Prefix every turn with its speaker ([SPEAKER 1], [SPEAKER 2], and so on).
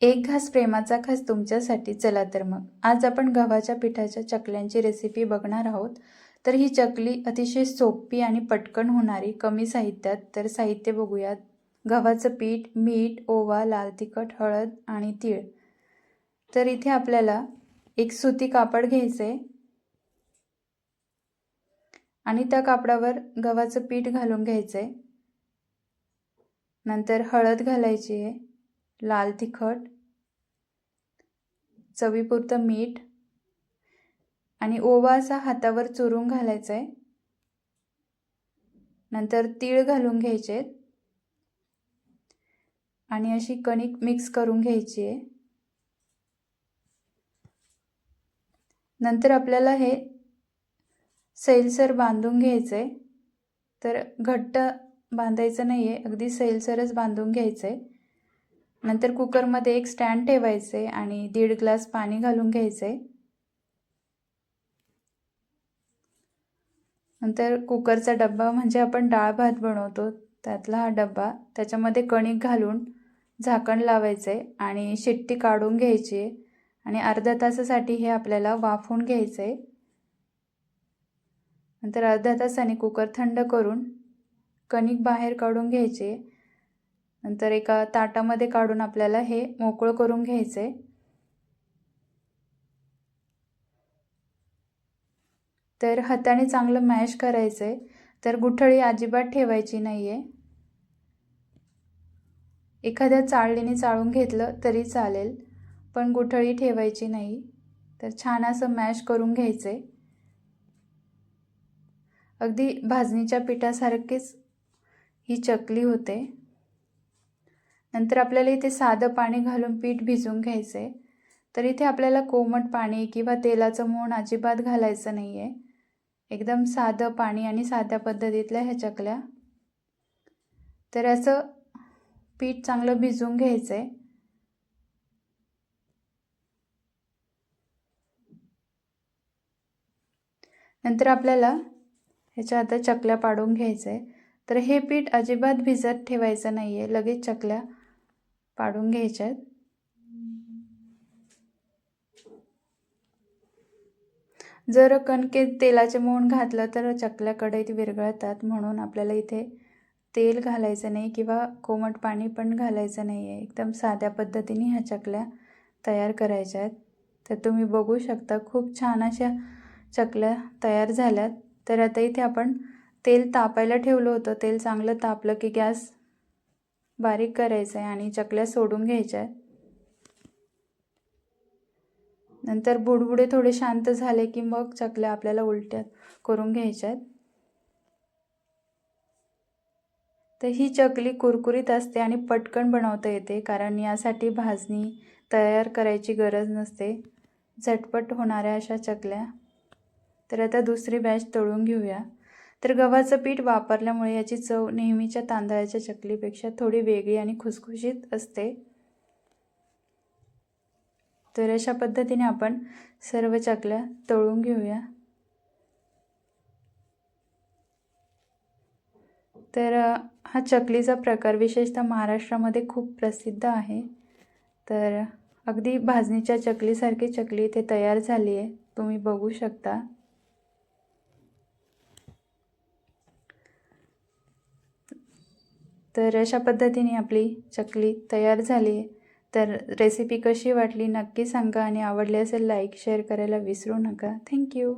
[SPEAKER 1] एक घास प्रेमाचा खास तुमच्यासाठी. चला तर मग आज आपण गव्हाच्या पिठाच्या चकल्यांची रेसिपी बघणार आहोत. तर ही चकली अतिशय सोपी आणि पटकन होणारी, कमी साहित्यात. तर साहित्य बघूयात. गव्हाचं पीठ, मीठ, ओवा, लाल तिखट, हळद आणि तीळ. तर इथे आपल्याला एक सुती कापड घ्यायचे आणि त्या कापडावर गव्हाचं पीठ घालून घ्यायचे. नंतर हळद घालायची आहे, लाल तिखट, चवीपुरतं मीठ आणि ओवा असा हातावर चुरून घालायचा आहे. नंतर तीळ घालून घ्यायचे आणि अशी कणिक मिक्स करून घ्यायची आहे. नंतर आपल्याला हे सैलसर बांधून घ्यायचे. तर घट्ट बांधायचं नाही आहे, अगदी सैलसरच बांधून घ्यायचे. नंतर कुकरमध्ये एक स्टँड ठेवायचे आणि 1.5 ग्लास पाणी घालून घ्यायचे. नंतर कुकरचा डब्बा म्हणजे आपण डाळ भात बनवतो त्यातला हा डब्बा, त्याच्यामध्ये कणिक घालून झाकण लावायचे आणि शिट्टी काढून घ्यायची आणि अर्ध्या तासासाठी हे आपल्याला वाफवून घ्यायचे. नंतर अर्ध्या तासाने कुकर थंड करून कणिक बाहेर काढून घ्यायचे. नंतर एका ताटामध्ये काढून आपल्याला हे मोकळं करून घ्यायचे. तर हाताने चांगलं मॅश करायचे. तर गुठळी अजिबात ठेवायची नाही आहे. एखाद्या चाळणीने चाळून घेतलं तरी चालेल, पण गुठळी ठेवायची नाही. तर छान असं मॅश करून घ्यायचे. अगदी भाजणीच्या पिठासारखीच ही चकली होते. नंतर आपल्याला इथे साधं पाणी घालून पीठ भिजवून घ्यायचे. तर इथे आपल्याला कोमट पाणी किंवा तेलाचं मोहन अजिबात घालायचं नाही आहे. एकदम साधं पाणी आणि साध्या पद्धतीतल्या ह्या चकल्या. तर असं पीठ चांगलं भिजवून घ्यायचं आहे. नंतर आपल्याला ह्याच्या आता चकल्या पाडून घ्यायचं आहे. तर हे पीठ अजिबात भिजत ठेवायचं नाही आहे, लगेच चकल्या पाडून घ्यायच्यात. जर कणकेत तेलाचे मोहन घातलं तर चकल्या कढईत विरघळतात, म्हणून आपल्याला इथे तेल घालायचं नाही किंवा कोमट पाणी पण घालायचं नाही आहे. एकदम साध्या पद्धतीने ह्या चकल्या तयार करायच्या आहेत. तर तुम्ही बघू शकता खूप छान अशा चकल्या तयार झाल्यात. तर आता इथे आपण तेल तापायला ठेवलं होतं. तेल चांगलं तापलं की गॅस बारीक करायचा आहे आणि चकल्या सोडून घ्यायच्या आहेत. नंतर बुडबुडे थोडे शांत झाले की मग चकल्या आपल्याला उलट्या करून घ्यायच्या आहेत. तर ही चकली कुरकुरीत असते आणि पटकन बनवता येते, कारण यासाठी भाजणी तयार करायची गरज नसते. झटपट होणाऱ्या अशा चकल्या. तर आता दुसरी बॅच तळून घेऊया. तर गव्हाचं पीठ वापरल्यामुळे याची चव नेहमीच्या तांदळाच्या चकलीपेक्षा थोडी वेगळी आणि खुसखुशीत असते. तर अशा पद्धतीने आपण सर्व चकल्या तळून घेऊया. तर हा चकलीचा प्रकार विशेषतः महाराष्ट्रामध्ये खूप प्रसिद्ध आहे. तर अगदी भाजणीच्या चकलीसारखी चकली इथे तयार झाली आहे, तुम्ही बघू शकता. तर अशा पद्धतीने आपली चकली तयार झाली आहे. तर रेसिपी कशी वाटली नक्की सांगा आणि आवडली असेल लाईक शेअर करायला विसरू नका. थँक्यू.